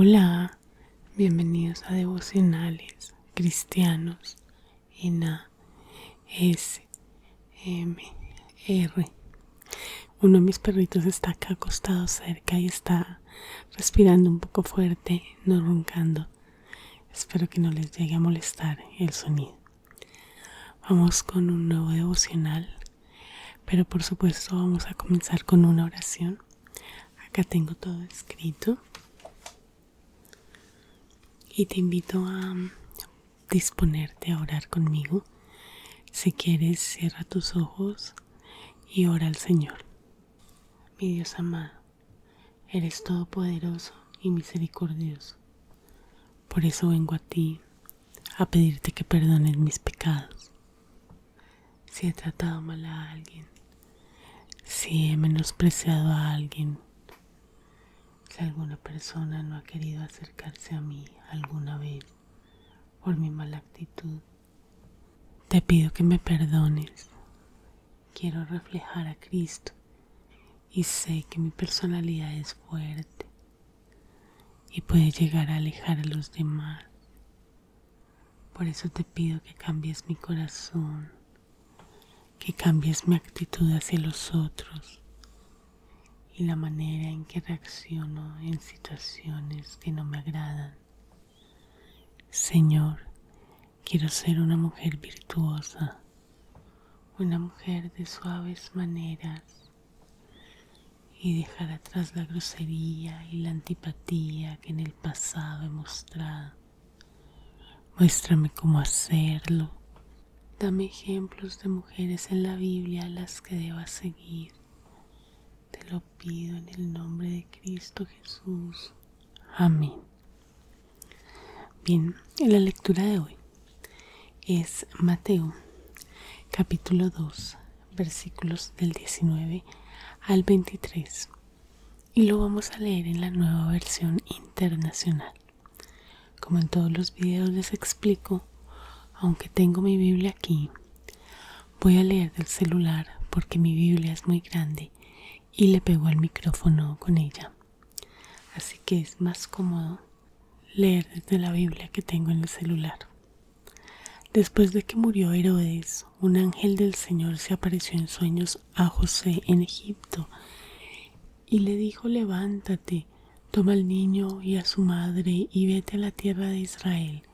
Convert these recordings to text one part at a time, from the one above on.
Hola, bienvenidos a Devocionales Cristianos en ASMR. Uno de mis perritos está acá acostado cerca y está respirando un poco fuerte, no roncando. Espero que no les llegue a molestar el sonido. Vamos con un nuevo devocional, pero por supuesto vamos a comenzar con una oración. Acá tengo todo escrito y te invito a disponerte a orar conmigo. Si quieres, cierra tus ojos y ora al Señor. Mi Dios amado, eres todopoderoso y misericordioso. Por eso vengo a ti a pedirte que perdones mis pecados. Si he tratado mal a alguien, si he menospreciado a alguien, si alguna persona no ha querido acercarse a mí alguna vez por mi mala actitud, te pido que me perdones. Quiero reflejar a Cristo y sé que mi personalidad es fuerte y puede llegar a alejar a los demás. Por eso te pido que cambies mi corazón, que cambies mi actitud hacia los otros y la manera en que reacciono en situaciones que no me agradan. Señor, quiero ser una mujer virtuosa, una mujer de suaves maneras y dejar atrás la grosería y la antipatía que en el pasado he mostrado. Muéstrame cómo hacerlo. Dame ejemplos de mujeres en la Biblia a las que deba seguir. Te lo pido en el nombre de Cristo Jesús. Amén. Bien, la lectura de hoy es Mateo, capítulo 2, versículos del 19 al 23. Y lo vamos a leer en la Nueva Versión Internacional. Como en todos los videos les explico, aunque tengo mi Biblia aquí, voy a leer del celular porque mi Biblia es muy grande y le pego al micrófono con ella. Así que es más cómodo leer desde la Biblia que tengo en el celular. Después de que murió Herodes, un ángel del Señor se apareció en sueños a José en Egipto y le dijo: levántate, toma al niño y a su madre y vete a la tierra de Israel,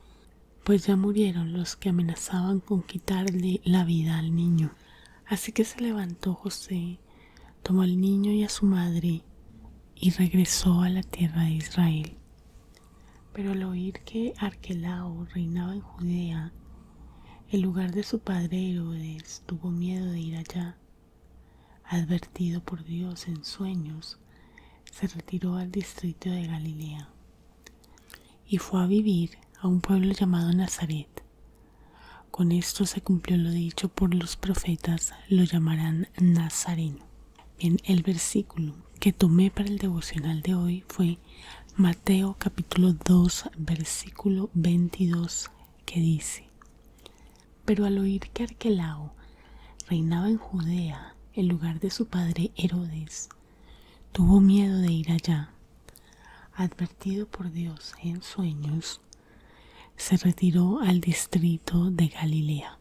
pues ya murieron los que amenazaban con quitarle la vida al niño. Así que se levantó José, tomó al niño y a su madre y regresó a la tierra de Israel. Pero al oír que Arquelao reinaba en Judea, el lugar de su padre Herodes, tuvo miedo de ir allá. Advertido por Dios en sueños, se retiró al distrito de Galilea y fue a vivir a un pueblo llamado Nazaret. Con esto se cumplió lo dicho por los profetas: lo llamarán Nazareno. Bien, el versículo que tomé para el devocional de hoy fue Mateo capítulo 2, versículo 22, que dice: pero al oír que Arquelao reinaba en Judea, en lugar de su padre Herodes, tuvo miedo de ir allá. Advertido por Dios en sueños, se retiró al distrito de Galilea.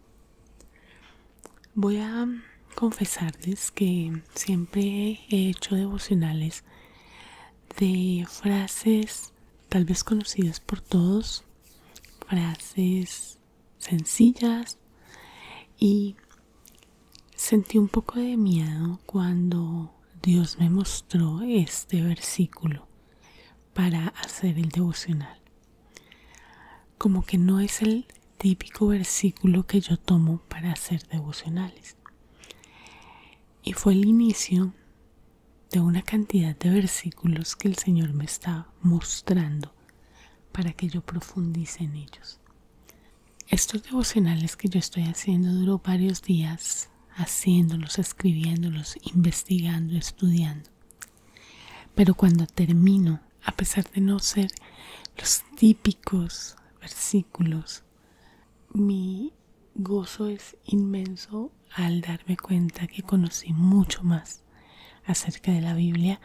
Voy a confesarles que siempre he hecho devocionales de frases tal vez conocidas por todos, frases sencillas, y sentí un poco de miedo cuando Dios me mostró este versículo para hacer el devocional. Como que no es el típico versículo que yo tomo para hacer devocionales. Y fue el inicio de una cantidad de versículos que el Señor me está mostrando para que yo profundice en ellos. Estos devocionales que yo estoy haciendo duró varios días haciéndolos, escribiéndolos, investigando, estudiando. Pero cuando termino, a pesar de no ser los típicos versículos, mi gozo es inmenso al darme cuenta que conocí mucho más acerca de la Biblia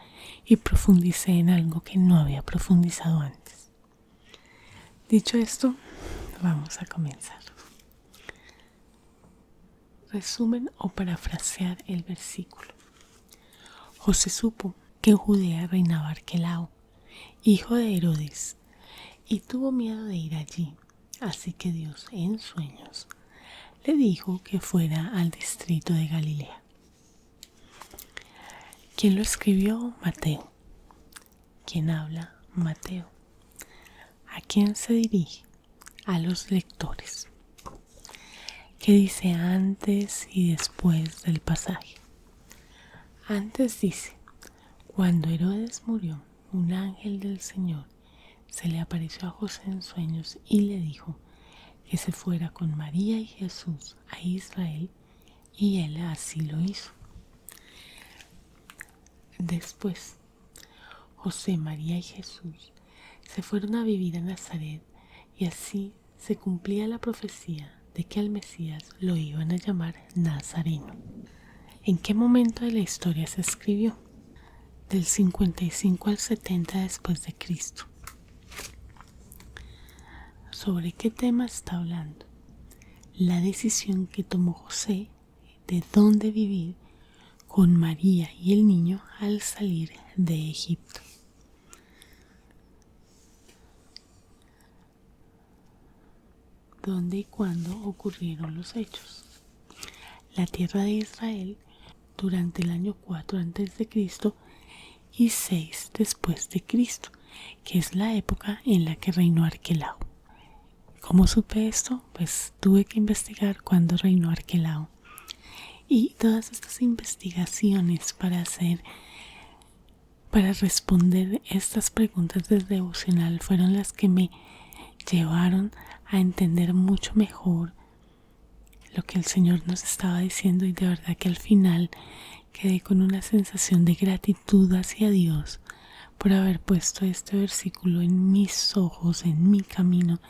y profundicé en algo que no había profundizado antes. Dicho esto, vamos a comenzar. Resumen o parafrasear el versículo. José supo que en Judea reinaba Arquelao, hijo de Herodes, y tuvo miedo de ir allí, así que Dios en sueños le dijo que fuera al distrito de Galilea. ¿Quién lo escribió? Mateo. ¿Quién habla? Mateo. ¿A quién se dirige? A los lectores. ¿Qué dice antes y después del pasaje? Antes dice: cuando Herodes murió, un ángel del Señor se le apareció a José en sueños y le dijo que se fuera con María y Jesús a Israel, y él así lo hizo. Después, José, María y Jesús se fueron a vivir a Nazaret, y así se cumplía la profecía de que al Mesías lo iban a llamar Nazareno. ¿En qué momento de la historia se escribió? Del 55 al 70 después de Cristo. ¿Sobre qué tema está hablando? La decisión que tomó José de dónde vivir con María y el niño al salir de Egipto. ¿Dónde y cuándo ocurrieron los hechos? La tierra de Israel durante el año 4 a.C. y 6 después de Cristo, que es la época en la que reinó Arquelao. ¿Cómo supe esto? Pues tuve que investigar cuándo reinó Arquelao. Y todas estas investigaciones para responder estas preguntas del devocional fueron las que me llevaron a entender mucho mejor lo que el Señor nos estaba diciendo, y de verdad que al final quedé con una sensación de gratitud hacia Dios por haber puesto este versículo en mis ojos, en mi camino,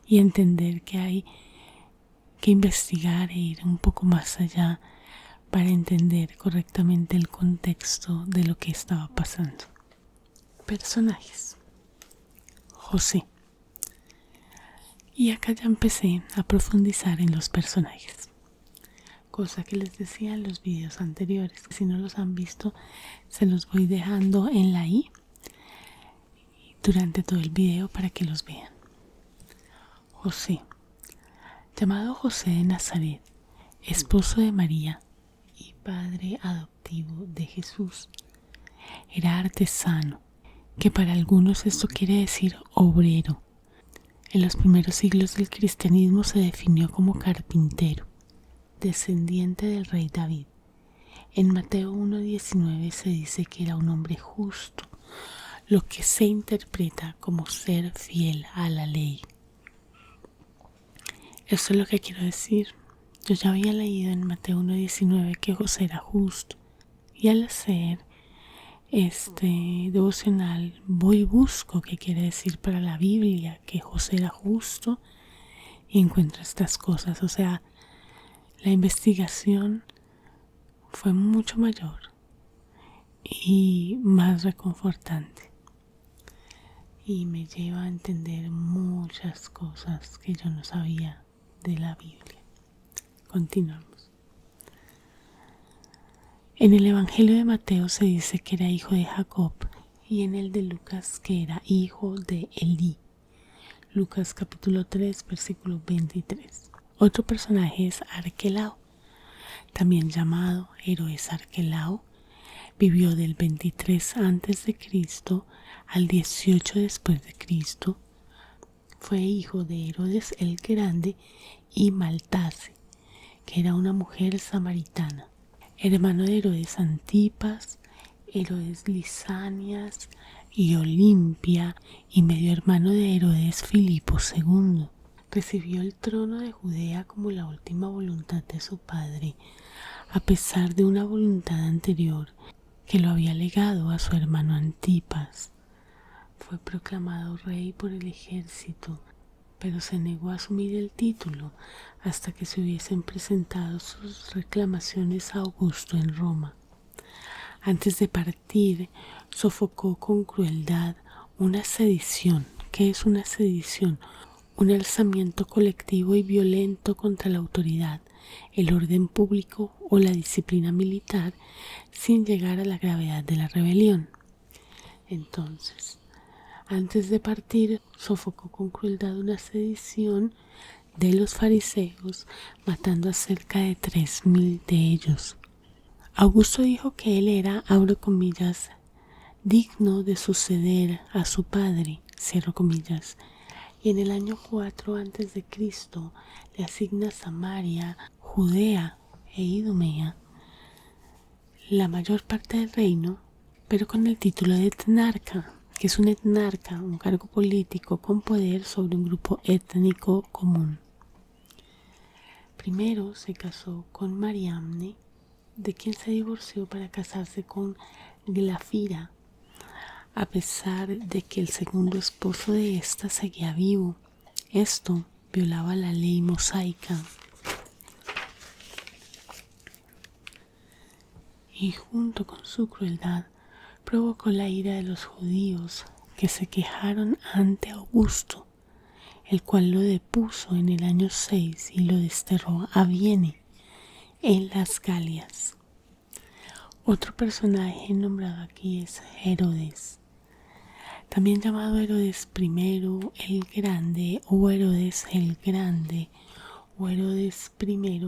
y entender que hay que investigar e ir un poco más allá para entender correctamente el contexto de lo que estaba pasando. Personajes. José. Y acá ya empecé a profundizar en los personajes, cosa que les decía en los videos anteriores. Si no los han visto, se los voy dejando en la i durante todo el video para que los vean. José, llamado José de Nazaret, esposo de María y padre adoptivo de Jesús, era artesano, que para algunos esto quiere decir obrero. En los primeros siglos del cristianismo se definió como carpintero, descendiente del rey David. En Mateo 1:19 se dice que era un hombre justo, lo que se interpreta como ser fiel a la ley. Esto es lo que quiero decir. Yo ya había leído en Mateo 1:19 que José era justo, y al hacer este devocional voy y busco qué quiere decir para la Biblia que José era justo, y encuentro estas cosas. O sea, la investigación fue mucho mayor y más reconfortante, y me lleva a entender muchas cosas que yo no sabía de la Biblia. Continuamos. En el Evangelio de Mateo se dice que era hijo de Jacob, y en el de Lucas que era hijo de Elí. Lucas capítulo 3 versículo 23. Otro personaje es Arquelao, también llamado Herodes Arquelao. Vivió del 23 a.C. al 18 después de Cristo. Fue hijo de Herodes el Grande y Maltase, que era una mujer samaritana. Hermano de Herodes Antipas, Herodes Lisanias y Olimpia, y medio hermano de Herodes Filipo II. Recibió el trono de Judea como la última voluntad de su padre, a pesar de una voluntad anterior que lo había legado a su hermano Antipas. Fue proclamado rey por el ejército, pero se negó a asumir el título hasta que se hubiesen presentado sus reclamaciones a Augusto en Roma. Antes de partir, sofocó con crueldad una sedición. ¿Qué es una sedición? Un alzamiento colectivo y violento contra la autoridad, el orden público o la disciplina militar, sin llegar a la gravedad de la rebelión. Entonces, antes de partir, sofocó con crueldad una sedición de los fariseos, matando a cerca de 3.000 de ellos. Augusto dijo que él era, abro comillas, digno de suceder a su padre, cierro comillas, y en el año 4 a.C. le asigna Samaria, Judea e Idumea, la mayor parte del reino, pero con el título de etnarca, que es un etnarca, un cargo político con poder sobre un grupo étnico común. Primero se casó con Mariamne, de quien se divorció para casarse con Glafira, a pesar de que el segundo esposo de ésta seguía vivo. Esto violaba la ley mosaica. Y junto con su crueldad provocó la ira de los judíos, que se quejaron ante Augusto, el cual lo depuso en el año 6 y lo desterró a Vienne, en las Galias. Otro personaje nombrado aquí es Herodes, también llamado Herodes I el Grande o Herodes el Grande o Herodes I.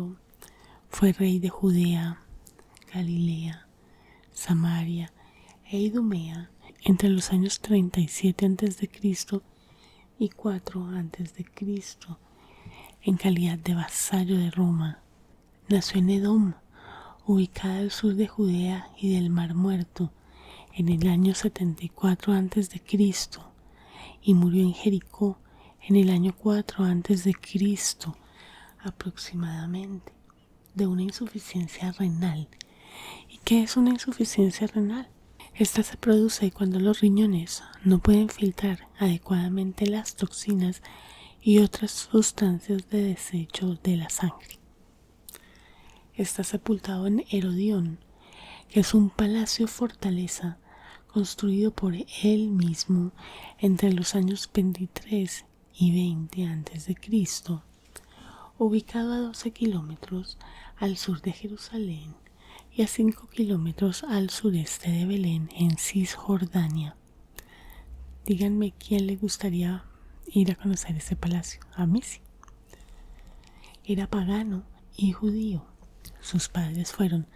Fue rey de Judea, Galilea, Samaria e Idumea entre los años 37 a.C. y 4 a.C. en calidad de vasallo de Roma. Nació en Edom, ubicada al sur de Judea y del Mar Muerto, en el año 74 a.C. y murió en Jericó en el año 4 a.C. aproximadamente, de una insuficiencia renal. ¿Y qué es una insuficiencia renal? Esta se produce cuando los riñones no pueden filtrar adecuadamente las toxinas y otras sustancias de desecho de la sangre. Está sepultado en Herodión, que es un palacio fortaleza construido por él mismo entre los años 23 y 20 a.C., ubicado a 12 kilómetros al sur de Jerusalén y a 5 kilómetros al sureste de Belén, en Cisjordania. Díganme quién le gustaría ir a conocer ese palacio. A mí sí. Era pagano y judío. Sus padres fueron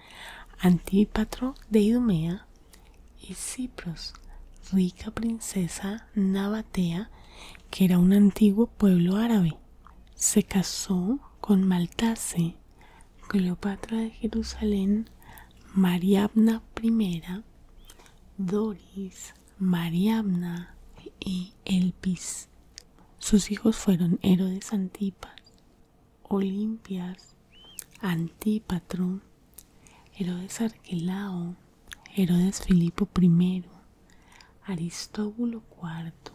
Antípatro de Idumea y Cipros, rica princesa nabatea, que era un antiguo pueblo árabe. Se casó con Maltase, Cleopatra de Jerusalén, Mariamna I, Doris, Mariamna y Elpis. Sus hijos fueron Herodes Antipas, Olimpias, Antípatro, Herodes Arquelao, Herodes Filipo I, Aristóbulo IV,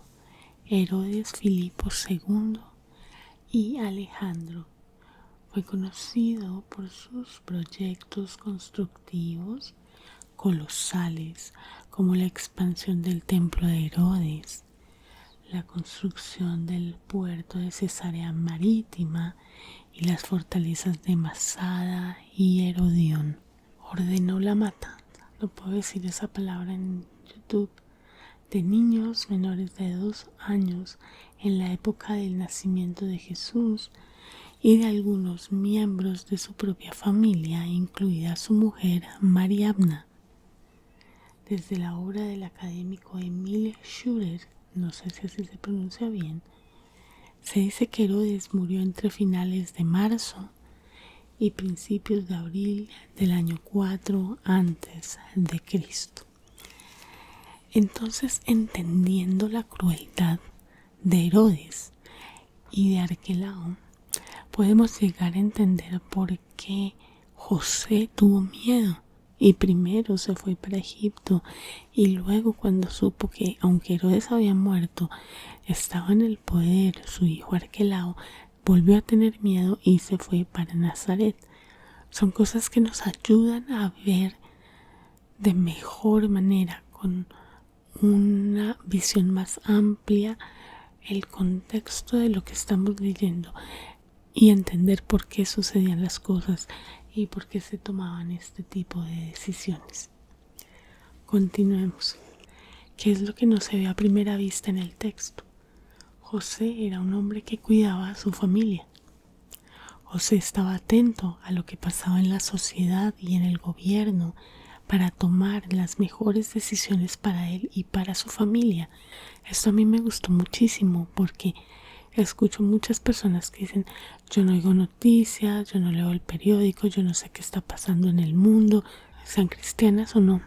Herodes Filipo II y Alejandro. Fue conocido por sus proyectos constructivos colosales, como la expansión del templo de Herodes, la construcción del puerto de Cesarea Marítima y las fortalezas de Masada y Herodión. Ordenó la matanza, no puedo decir esa palabra en YouTube, de niños menores de 2 años en la época del nacimiento de Jesús y de algunos miembros de su propia familia, incluida su mujer Mariamna. Desde la obra del académico Emil Schürer, no sé si así se pronuncia bien, se dice que Herodes murió entre finales de marzo y principios de abril del año 4 a.C. Entonces, entendiendo la crueldad de Herodes y de Arquelao, podemos llegar a entender por qué José tuvo miedo y primero se fue para Egipto y luego, cuando supo que aunque Herodes había muerto, estaba en el poder su hijo Arquelao, volvió a tener miedo y se fue para Nazaret. Son cosas que nos ayudan a ver de mejor manera, con una visión más amplia, el contexto de lo que estamos leyendo y entender por qué sucedían las cosas y por qué se tomaban este tipo de decisiones. Continuemos. ¿Qué es lo que no se ve a primera vista en el texto? José era un hombre que cuidaba a su familia. José estaba atento a lo que pasaba en la sociedad y en el gobierno para tomar las mejores decisiones para él y para su familia. Esto a mí me gustó muchísimo porque escucho muchas personas que dicen: yo no oigo noticias, yo no leo el periódico, yo no sé qué está pasando en el mundo, sean cristianas o no.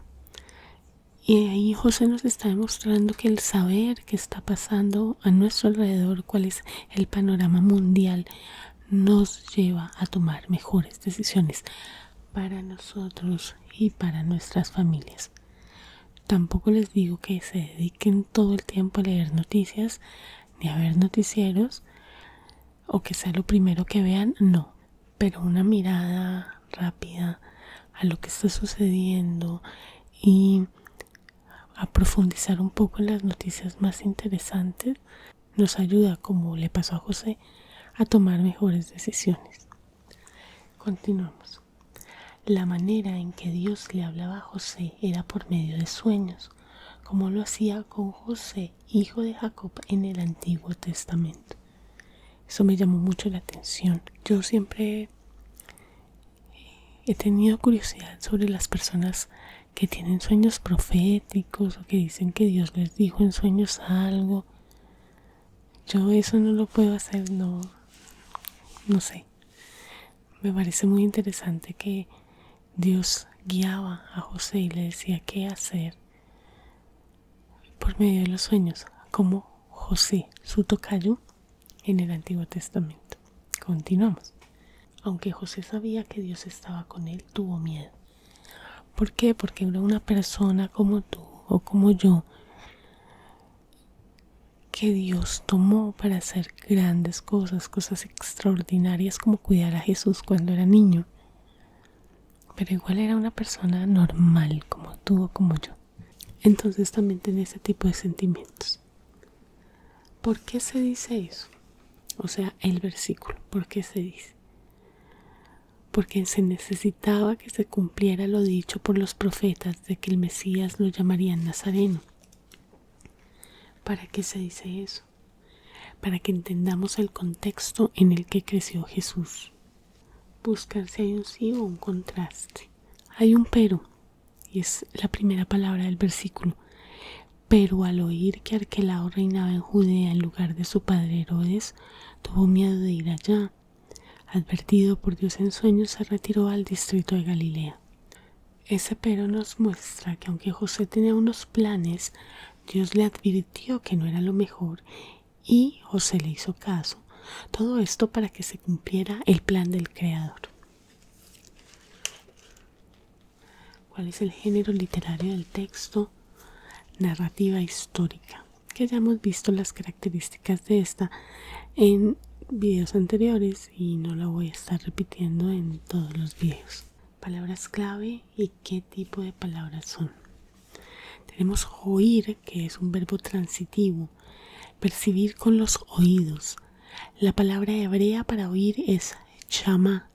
Y ahí José nos está demostrando que el saber qué está pasando a nuestro alrededor, cuál es el panorama mundial, nos lleva a tomar mejores decisiones para nosotros y para nuestras familias. Tampoco les digo que se dediquen todo el tiempo a leer noticias ni a ver noticieros o que sea lo primero que vean, no, pero una mirada rápida a lo que está sucediendo y a profundizar un poco en las noticias más interesantes nos ayuda, como le pasó a José, a tomar mejores decisiones. Continuamos. La manera en que Dios le hablaba a José era por medio de sueños, como lo hacía con José, hijo de Jacob, en el Antiguo Testamento. Eso me llamó mucho la atención. Yo siempre he tenido curiosidad sobre las personas que tienen sueños proféticos o que dicen que Dios les dijo en sueños algo. Yo eso no lo puedo hacer, no sé. Me parece muy interesante que Dios guiaba a José y le decía qué hacer por medio de los sueños, como José, su tocayo, en el Antiguo Testamento. Continuamos. Aunque José sabía que Dios estaba con él, tuvo miedo. ¿Por qué? Porque era una persona como tú o como yo, que Dios tomó para hacer grandes cosas, cosas extraordinarias, como cuidar a Jesús cuando era niño. Pero igual era una persona normal, como tú o como yo. Entonces también tenía ese tipo de sentimientos. ¿Por qué se dice eso? O sea, el versículo, ¿por qué se dice? Porque se necesitaba que se cumpliera lo dicho por los profetas de que el Mesías lo llamarían Nazareno. ¿Para qué se dice eso? Para que entendamos el contexto en el que creció Jesús. Buscar si hay un sí o un contraste. Hay un pero, y es la primera palabra del versículo. Pero al oír que Arquelao reinaba en Judea en lugar de su padre Herodes, tuvo miedo de ir allá. Advertido por Dios en sueños, se retiró al distrito de Galilea. Ese pero nos muestra que aunque José tenía unos planes, Dios le advirtió que no era lo mejor y José le hizo caso. Todo esto para que se cumpliera el plan del Creador. ¿Cuál es el género literario del texto? Narrativa histórica, que ya hemos visto las características de esta en videos anteriores y no la voy a estar repitiendo en todos los videos. Palabras clave y qué tipo de palabras son. Tenemos oír, que es un verbo transitivo, percibir con los oídos. La palabra hebrea para oír es shama,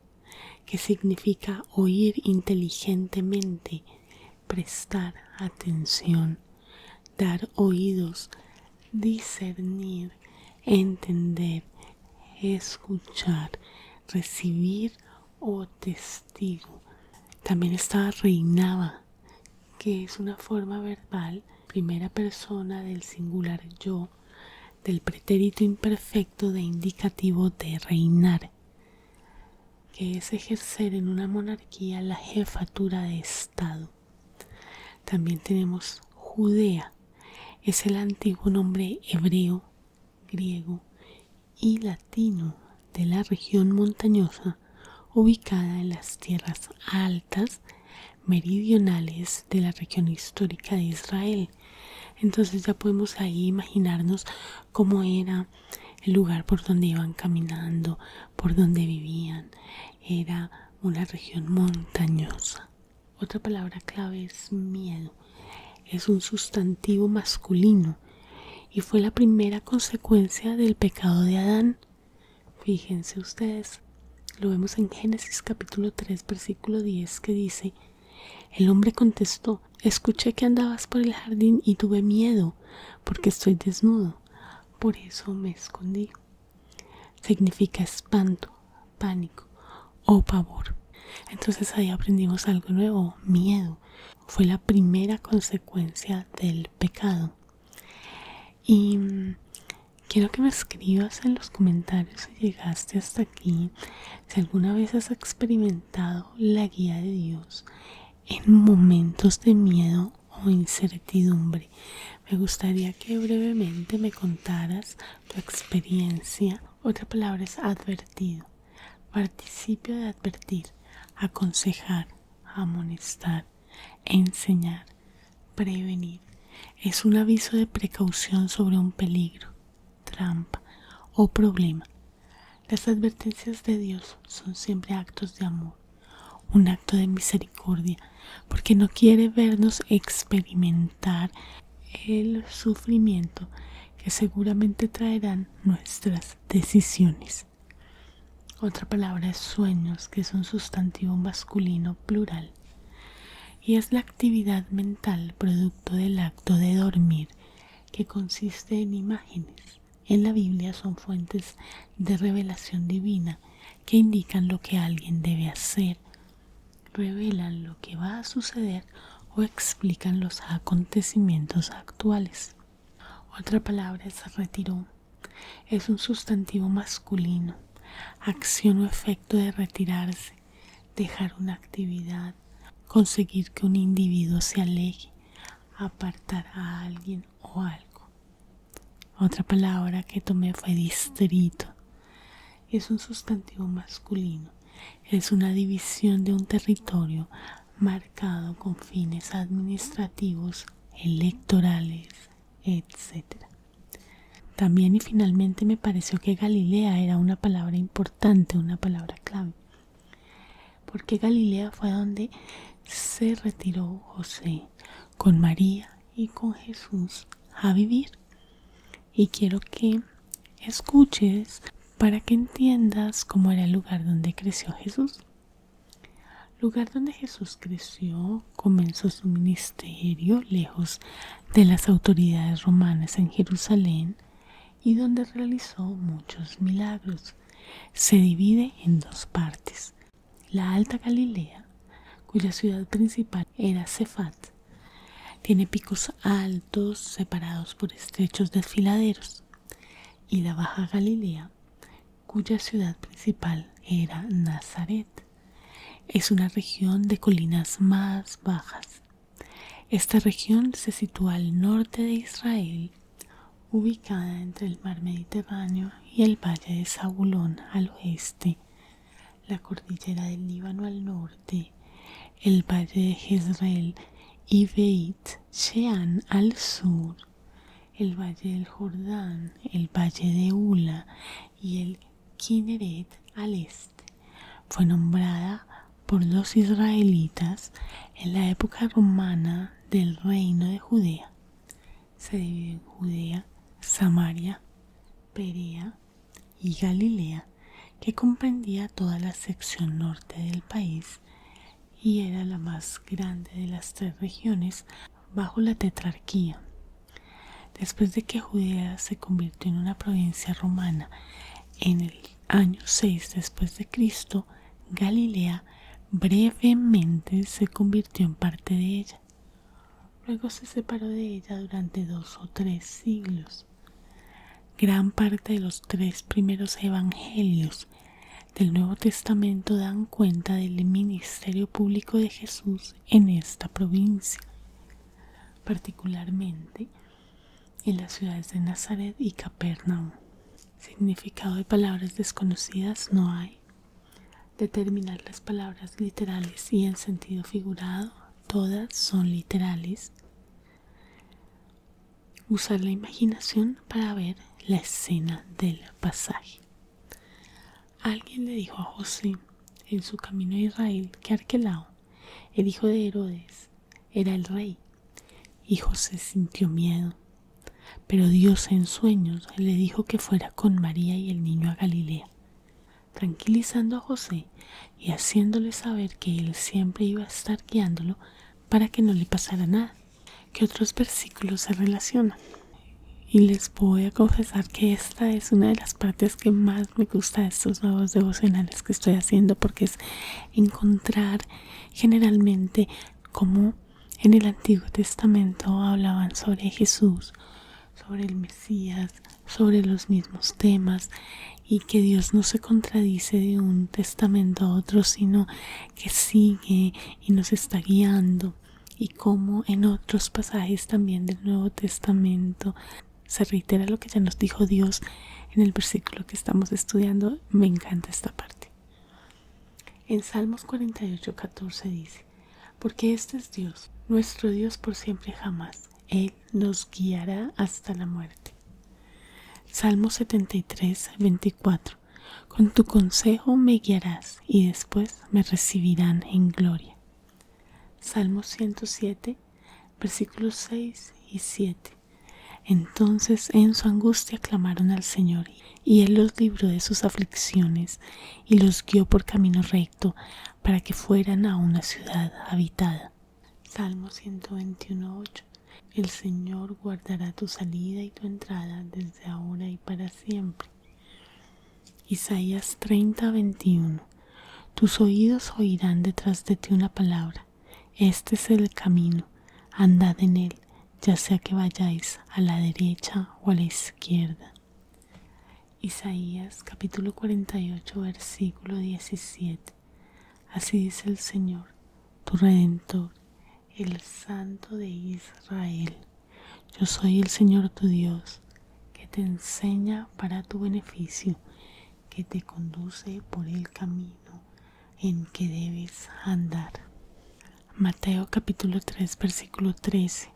que significa oír inteligentemente, prestar atención, dar oídos, discernir, entender, escuchar, recibir o testigo. También está reinaba, que es una forma verbal, primera persona del singular yo, del pretérito imperfecto de indicativo de reinar, que es ejercer en una monarquía la jefatura de Estado. También tenemos Judea, es el antiguo nombre hebreo, griego y latino de la región montañosa ubicada en las tierras altas meridionales de la región histórica de Israel. Entonces ya podemos ahí imaginarnos cómo era el lugar por donde iban caminando, por donde vivían. Era una región montañosa. Otra palabra clave es miedo. Es un sustantivo masculino y fue la primera consecuencia del pecado de Adán. Fíjense ustedes, lo vemos en Génesis capítulo 3 versículo 10 que dice: el hombre contestó: escuché que andabas por el jardín y tuve miedo porque estoy desnudo, por eso me escondí. Significa espanto, pánico o pavor. Entonces ahí aprendimos algo nuevo: miedo fue la primera consecuencia del pecado. Y quiero que me escribas en los comentarios si llegaste hasta aquí, si alguna vez has experimentado la guía de Dios en momentos de miedo o incertidumbre. Me gustaría que brevemente me contaras tu experiencia. Otra palabra es advertido. Participio de advertir, aconsejar, amonestar, enseñar, prevenir. Es un aviso de precaución sobre un peligro, trampa o problema. Las advertencias de Dios son siempre actos de amor, un acto de misericordia, porque no quiere vernos experimentar el sufrimiento que seguramente traerán nuestras decisiones. Otra palabra es sueños, que es un sustantivo masculino plural, y es la actividad mental producto del acto de dormir, que consiste en imágenes. En la Biblia son fuentes de revelación divina que indican lo que alguien debe hacer, revelan lo que va a suceder o explican los acontecimientos actuales. Otra palabra es retiró. Es un sustantivo masculino, acción o efecto de retirarse, dejar una actividad, conseguir que un individuo se aleje, apartar a alguien o algo. Otra palabra que tomé fue distrito. Es un sustantivo masculino. Es una división de un territorio marcado con fines administrativos, electorales, etc. También y finalmente me pareció que Galilea era una palabra importante, una palabra clave, porque Galilea fue donde se retiró José con María y con Jesús a vivir. Y quiero que escuches para que entiendas cómo era el lugar donde creció Jesús. Lugar donde Jesús creció, comenzó su ministerio lejos de las autoridades romanas en Jerusalén y donde realizó muchos milagros. Se divide en dos partes: la Alta Galilea, cuya ciudad principal era Cefat, tiene picos altos separados por estrechos desfiladeros, y la Baja Galilea, cuya ciudad principal era Nazaret. Es una región de colinas más bajas. Esta región se sitúa al norte de Israel, ubicada entre el mar Mediterráneo y el valle de Zabulón al oeste, la cordillera del Líbano al norte, el valle de Jezreel y Beit Shean al sur, el valle del Jordán, el valle de Ula y el Kineret al este. Fue nombrada por los israelitas en la época romana del reino de Judea. Se divide en Judea, Samaria, Perea y Galilea, que comprendía toda la sección norte del país y era la más grande de las tres regiones bajo la tetrarquía. Después de que Judea se convirtió en una provincia romana en el año 6 después de Cristo, Galilea brevemente se convirtió en parte de ella. Luego se separó de ella durante 2 o 3 siglos. Gran parte de los 3 primeros evangelios del Nuevo Testamento dan cuenta del ministerio público de Jesús en esta provincia, particularmente en las ciudades de Nazaret y Capernaum. Significado de palabras desconocidas no hay. Determinar las palabras literales y en sentido figurado, todas son literales. Usar la imaginación para ver la escena del pasaje. Alguien le dijo a José en su camino a Israel que Arquelao, el hijo de Herodes, era el rey, y José sintió miedo. Pero Dios en sueños le dijo que fuera con María y el niño a Galilea, tranquilizando a José y haciéndole saber que él siempre iba a estar guiándolo para que no le pasara nada. ¿Qué otros versículos se relacionan? Y les voy a confesar que esta es una de las partes que más me gusta de estos nuevos devocionales que estoy haciendo, porque es encontrar generalmente cómo en el Antiguo Testamento hablaban sobre Jesús, sobre el Mesías, sobre los mismos temas, y que Dios no se contradice de un testamento a otro, sino que sigue y nos está guiando, y como en otros pasajes también del Nuevo Testamento se reitera lo que ya nos dijo Dios en el versículo que estamos estudiando. Me encanta esta parte. En Salmos 48:14 dice: porque este es Dios, nuestro Dios por siempre y jamás. Él nos guiará hasta la muerte. Salmo 73:24. Con tu consejo me guiarás y después me recibirán en gloria. Salmo 107, versículos 6 y 7. Entonces en su angustia clamaron al Señor, y Él los libró de sus aflicciones y los guió por camino recto para que fueran a una ciudad habitada. Salmo 121:8. El Señor guardará tu salida y tu entrada desde ahora y para siempre. Isaías 30:21. Tus oídos oirán detrás de ti una palabra: este es el camino, andad en él, ya sea que vayáis a la derecha o a la izquierda. Isaías capítulo 48, versículo 17. Así dice el Señor, tu Redentor, el Santo de Israel. Yo soy el Señor tu Dios, que te enseña para tu beneficio, que te conduce por el camino en que debes andar. Mateo capítulo 3, versículo 13.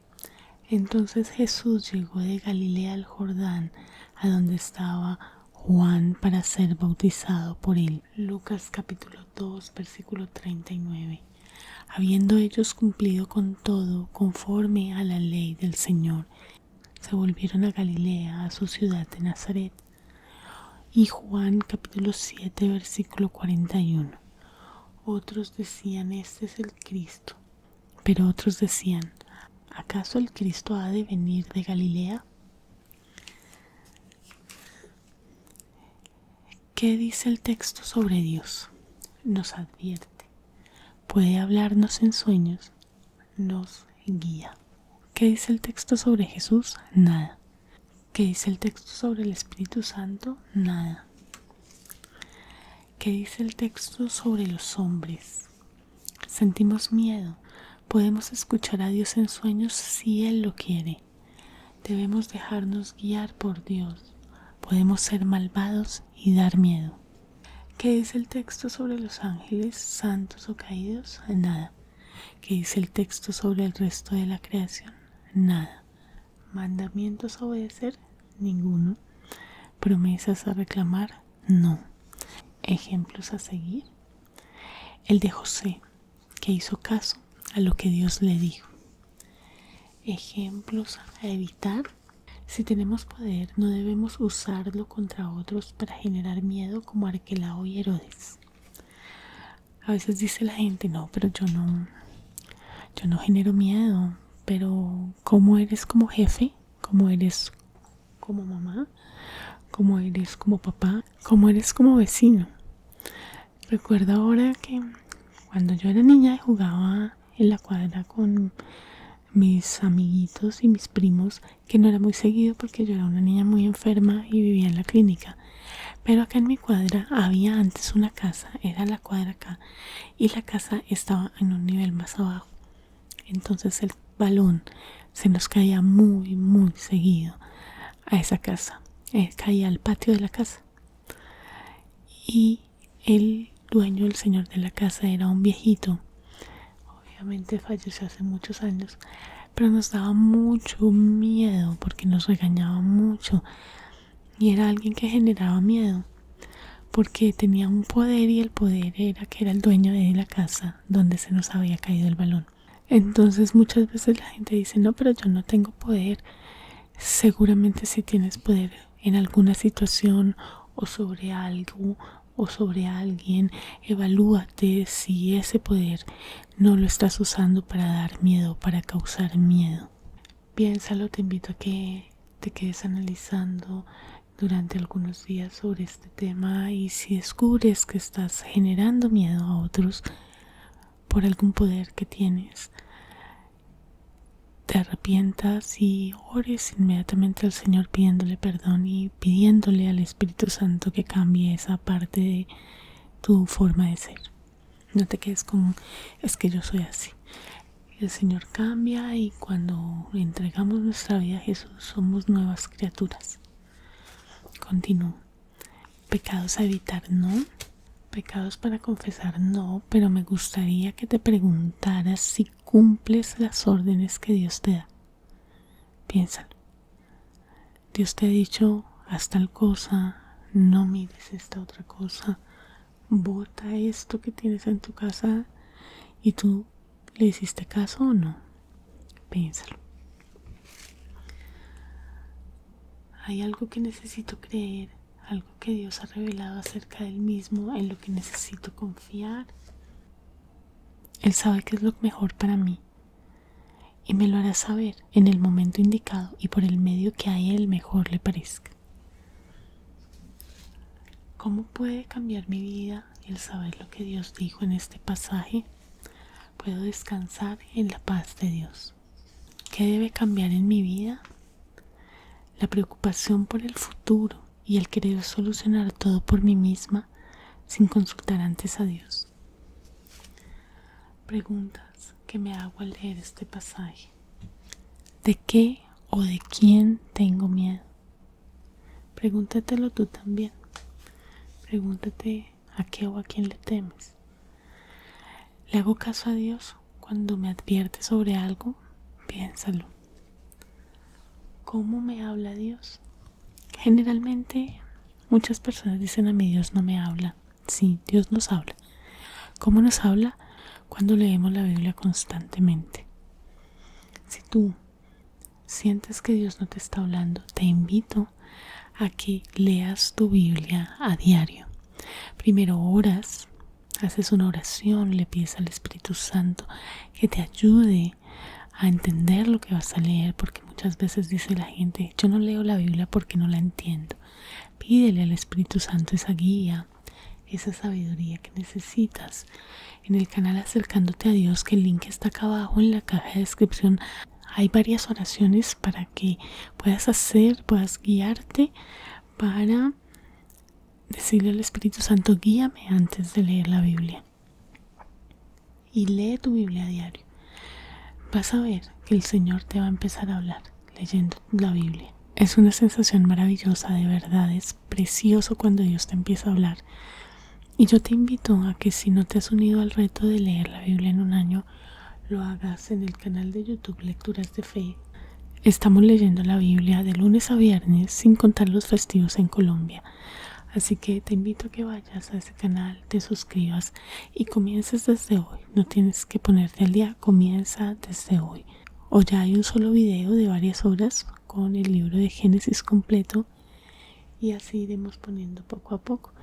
Entonces Jesús llegó de Galilea al Jordán, a donde estaba Juan, para ser bautizado por él. Lucas capítulo 2, versículo 39. Habiendo ellos cumplido con todo conforme a la ley del Señor, se volvieron a Galilea, a su ciudad de Nazaret. Y Juan capítulo 7, versículo 41. Otros decían: este es el Cristo. Pero otros decían: ¿acaso el Cristo ha de venir de Galilea? ¿Qué dice el texto sobre Dios? Nos advierte, puede hablarnos en sueños, nos guía. ¿Qué dice el texto sobre Jesús? Nada. ¿Qué dice el texto sobre el Espíritu Santo? Nada. ¿Qué dice el texto sobre los hombres? Sentimos miedo. Podemos escuchar a Dios en sueños si Él lo quiere. Debemos dejarnos guiar por Dios. Podemos ser malvados y dar miedo. ¿Qué dice el texto sobre los ángeles, santos o caídos? Nada. ¿Qué dice el texto sobre el resto de la creación? Nada. ¿Mandamientos a obedecer? Ninguno. ¿Promesas a reclamar? No. ¿Ejemplos a seguir? El de José, que hizo caso a lo que Dios le dijo. Ejemplos a evitar: si tenemos poder, no debemos usarlo contra otros para generar miedo, como Arquelao y Herodes. A veces dice la gente: no, pero yo no genero miedo. Pero ¿cómo eres como jefe? ¿Cómo eres como mamá? ¿Cómo eres como papá? ¿Cómo eres como vecino? Recuerdo ahora que cuando yo era niña jugaba en la cuadra con mis amiguitos y mis primos, que no era muy seguido porque yo era una niña muy enferma y vivía en la clínica. Pero acá en mi cuadra había antes una casa, era la cuadra acá, y la casa estaba en un nivel más abajo. Entonces el balón se nos caía muy, muy seguido a esa casa. Caía al patio de la casa. Y el dueño, el señor de la casa, era un viejito. Obviamente falleció hace muchos años, pero nos daba mucho miedo porque nos regañaba mucho y era alguien que generaba miedo porque tenía un poder y el poder era que era el dueño de la casa donde se nos había caído el balón. Entonces muchas veces la gente dice, no, pero yo no tengo poder. Seguramente sí tienes poder en alguna situación o sobre algo o sobre alguien. Evalúate si ese poder no lo estás usando para dar miedo, para causar miedo. Piénsalo, te invito a que te quedes analizando durante algunos días sobre este tema, y si descubres que estás generando miedo a otros por algún poder que tienes, te arrepientas y ores inmediatamente al Señor pidiéndole perdón y pidiéndole al Espíritu Santo que cambie esa parte de tu forma de ser. No te quedes con, es que yo soy así. El Señor cambia, y cuando entregamos nuestra vida a Jesús somos nuevas criaturas. Continúo. Pecados a evitar, no. Pecados para confesar, no. Pero me gustaría que te preguntaras si cumples las órdenes que Dios te da. Piénsalo. Dios te ha dicho, haz tal cosa, no mires esta otra cosa, bota esto que tienes en tu casa, y tú ¿le hiciste caso o no? Piénsalo. Hay algo que necesito creer, algo que Dios ha revelado acerca de Él mismo, en lo que necesito confiar. Él sabe qué es lo mejor para mí, y me lo hará saber en el momento indicado y por el medio que a Él mejor le parezca. ¿Cómo puede cambiar mi vida el saber lo que Dios dijo en este pasaje? Puedo descansar en la paz de Dios. ¿Qué debe cambiar en mi vida? La preocupación por el futuro y el querer solucionar todo por mí misma sin consultar antes a Dios. Preguntas que me hago al leer este pasaje. ¿De qué o de quién tengo miedo? Pregúntatelo tú también. Pregúntate a qué o a quién le temes. ¿Le hago caso a Dios cuando me advierte sobre algo? Piénsalo. ¿Cómo me habla Dios? Generalmente muchas personas dicen, a mí Dios no me habla. Sí, Dios nos habla. ¿Cómo nos habla? Cuando leemos la Biblia constantemente. Si tú sientes que Dios no te está hablando, te invito a que leas tu Biblia a diario. Primero oras, haces una oración, le pides al Espíritu Santo que te ayude a entender lo que vas a leer, porque muchas veces dice la gente, yo no leo la Biblia porque no la entiendo. Pídele al Espíritu Santo esa guía, esa sabiduría que necesitas. En el canal Acercándote a Dios, que el link está acá abajo en la caja de descripción, hay varias oraciones para que puedas guiarte para decirle al Espíritu Santo, guíame antes de leer la Biblia. Y lee tu Biblia a diario. Vas a ver que el Señor te va a empezar a hablar leyendo la Biblia. Es una sensación maravillosa, de verdad, es precioso cuando Dios te empieza a hablar. Y yo te invito a que, si no te has unido al reto de leer la Biblia en un año, lo hagas en el canal de YouTube Lecturas de Fe. Estamos leyendo la Biblia de lunes a viernes, sin contar los festivos en Colombia. Así que te invito a que vayas a ese canal, te suscribas y comiences desde hoy. No tienes que ponerte al día, comienza desde hoy. O ya hay un solo video de varias horas con el libro de Génesis completo, y así iremos poniendo poco a poco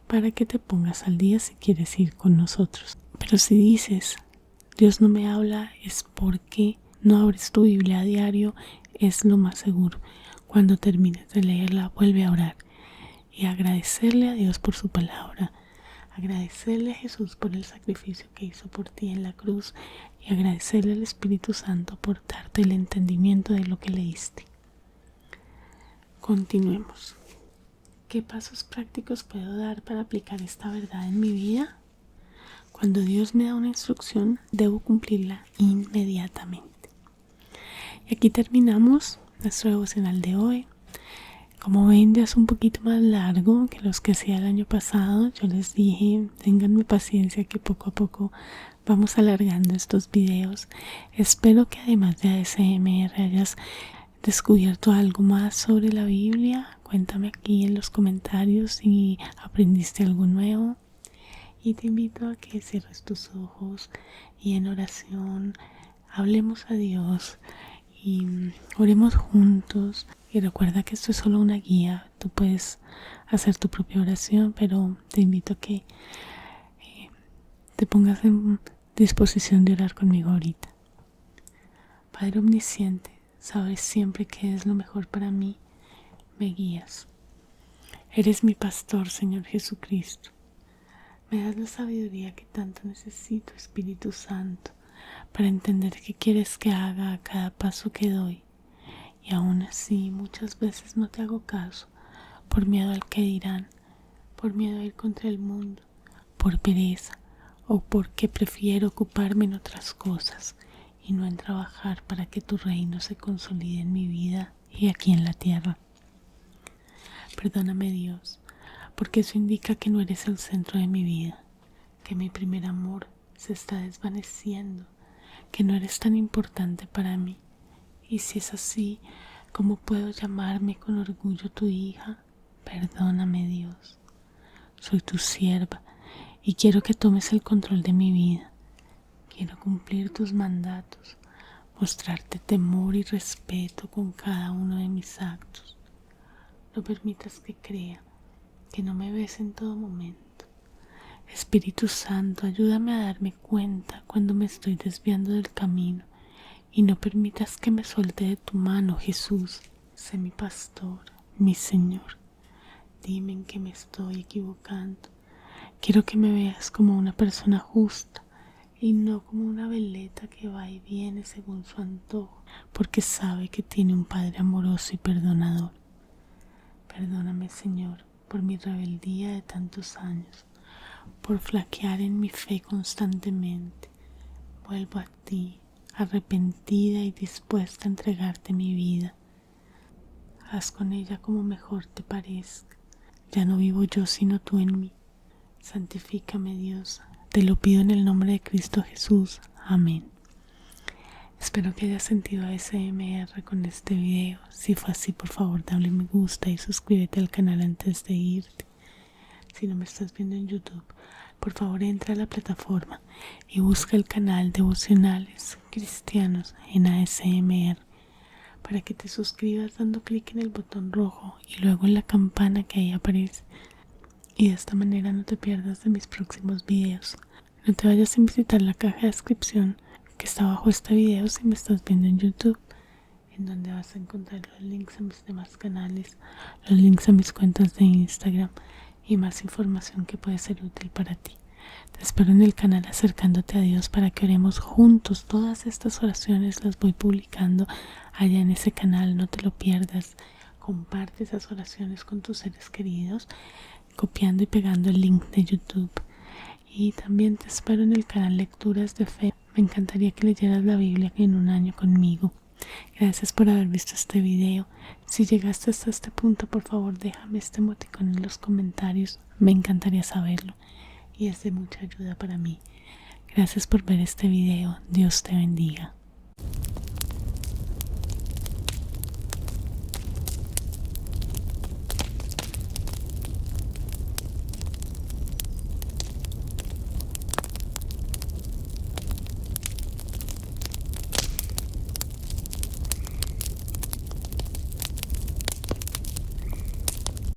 para que te pongas al día si quieres ir con nosotros. Pero si dices, Dios no me habla, es porque no abres tu Biblia a diario, es lo más seguro. Cuando termines de leerla, vuelve a orar y agradecerle a Dios por su palabra, agradecerle a Jesús por el sacrificio que hizo por ti en la cruz, y agradecerle al Espíritu Santo por darte el entendimiento de lo que leíste. Continuemos. ¿Qué pasos prácticos puedo dar para aplicar esta verdad en mi vida? Cuando Dios me da una instrucción, debo cumplirla inmediatamente. Y aquí terminamos nuestro devocional de hoy. Como ven, ya es un poquito más largo que los que hacía el año pasado. Yo les dije, ténganme paciencia, que poco a poco vamos alargando estos videos. Espero que además de ASMR hayas descubierto algo más sobre la Biblia? Cuéntame aquí en los comentarios si aprendiste algo nuevo. Y te invito a que cierres tus ojos y en oración hablemos a Dios y oremos juntos. Y recuerda que esto es solo una guía, tú puedes hacer tu propia oración, pero te invito a que te pongas en disposición de orar conmigo ahorita. Padre omnisciente, sabes siempre qué es lo mejor para mí, me guías. Eres mi pastor, Señor Jesucristo. Me das la sabiduría que tanto necesito, Espíritu Santo, para entender qué quieres que haga a cada paso que doy. Y aún así muchas veces no te hago caso, por miedo al que dirán, por miedo a ir contra el mundo, por pereza o porque prefiero ocuparme en otras cosas y no en trabajar para que tu reino se consolide en mi vida y aquí en la tierra. Perdóname, Dios, porque eso indica que no eres el centro de mi vida, que mi primer amor se está desvaneciendo, que no eres tan importante para mí. Y si es así, ¿cómo puedo llamarme con orgullo tu hija? Perdóname, Dios. Soy tu sierva y quiero que tomes el control de mi vida. Quiero cumplir tus mandatos, mostrarte temor y respeto con cada uno de mis actos. No permitas que crea que no me ves en todo momento. Espíritu Santo, ayúdame a darme cuenta cuando me estoy desviando del camino y no permitas que me suelte de tu mano, Jesús. Sé mi pastor, mi Señor. Dime en qué me estoy equivocando. Quiero que me veas como una persona justa y no como una veleta que va y viene según su antojo, porque sabe que tiene un Padre amoroso y perdonador. Perdóname, Señor, por mi rebeldía de tantos años, por flaquear en mi fe constantemente. Vuelvo a ti, arrepentida y dispuesta a entregarte mi vida. Haz con ella como mejor te parezca. Ya no vivo yo, sino tú en mí. Santifícame, Dios. Te lo pido en el nombre de Cristo Jesús. Amén. Espero que hayas sentido ASMR con este video. Si fue así, por favor, dale me gusta y suscríbete al canal antes de irte. Si no me estás viendo en YouTube, por favor entra a la plataforma y busca el canal Devocionales Cristianos en ASMR para que te suscribas dando clic en el botón rojo y luego en la campana que ahí aparece. Y de esta manera no te pierdas de mis próximos videos. No te vayas sin visitar la caja de descripción que está abajo de este video si me estás viendo en YouTube, en donde vas a encontrar los links a mis demás canales, los links a mis cuentas de Instagram y más información que puede ser útil para ti. Te espero en el canal Acercándote a Dios para que oremos juntos. Todas estas oraciones las voy publicando allá en ese canal, no te lo pierdas. Comparte esas oraciones con tus seres queridos, copiando y pegando el link de YouTube. Y también te espero en el canal Lecturas de Fe. Me encantaría que leyeras la Biblia en un año conmigo. Gracias por haber visto este video. Si llegaste hasta este punto, por favor déjame este emoticón en los comentarios. Me encantaría saberlo y es de mucha ayuda para mí. Gracias por ver este video. Dios te bendiga.